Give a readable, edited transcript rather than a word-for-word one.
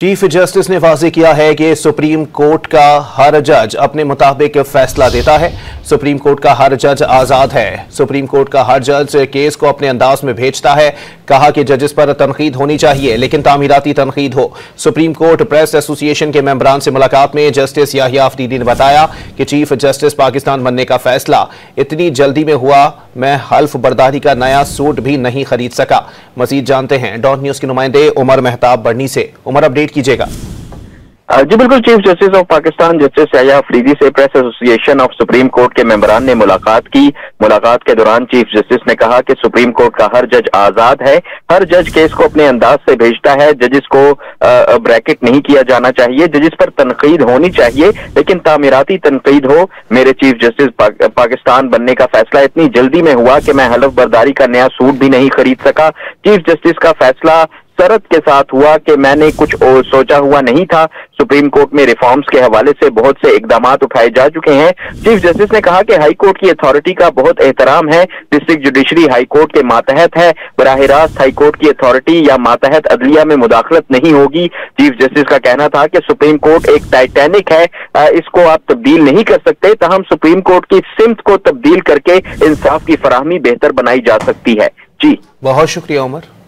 Chief justice ने वाज़ेह किया है कि सुप्रीम कोर्ट का हर जज अपने मुताबिक फैसला देता है। सुप्रीम कोर्ट का हर जज आज़ाद है। सुप्रीम कोर्ट का हर जज केस को अपने अंदाज में भेजता है। कहा कि जजेस पर तनकीद होनी चाहिए, लेकिन तामीराती तनकीद हो। सुप्रीम कोर्ट प्रेस एसोसिएशन के मेंबरान से मुलाकात में जस्टिस याहिया अफरीदी ने बताया कि चीफ जस्टिस पाकिस्तान बनने का फैसला इतनी जल्दी में हुआ, मैं हल्फ बर्दारी का नया सूट भी नहीं खरीद सका। मजीद जानते हैं डॉट न्यूज के नुमाइंदे उमर मेहताब बढ़नी से। उमर, अपडेट कीजिएगा। जी बिल्कुल, chief justice of Pakistan justice Yahya Afridi से press association of supreme court के मेंबरान ने मुलाकात की। मुलाकात के दौरान चीफ जस्टिस ने कहा कि सुप्रीम कोर्ट का हर जज आजाद है। हर जज केस को अपने अंदाज से भेजता है। जजिस को ब्रैकेट नहीं किया जाना चाहिए। जजिस पर तनकीद होनी चाहिए, लेकिन तामीराती तनकीद हो। मेरे चीफ जस्टिस पाकिस्तान बनने का फैसला इतनी जल्दी में हुआ कि मैं हलफ बर्दारी का नया सूट भी नहीं खरीद सका। चीफ जस्टिस का फैसला सरत के साथ हुआ कि मैंने कुछ और सोचा हुआ नहीं था। सुप्रीम कोर्ट में रिफॉर्म्स के हवाले से बहुत से इकदाम उठाए जा चुके हैं। चीफ जस्टिस ने कहा कि हाई कोर्ट की अथॉरिटी का बहुत एहतराम है। डिस्ट्रिक्ट जुडिशरी हाई कोर्ट के मातहत है। बराह रास्त हाई कोर्ट की अथॉरिटी या मातहत अदलिया में मुदाखलत नहीं होगी। चीफ जस्टिस का कहना था कि सुप्रीम कोर्ट एक टाइटैनिक है, इसको आप तब्दील नहीं कर सकते। तहम सुप्रीम कोर्ट की सिमत को तब्दील करके इंसाफ की फराहमी बेहतर बनाई जा सकती है। जी बहुत शुक्रिया उमर।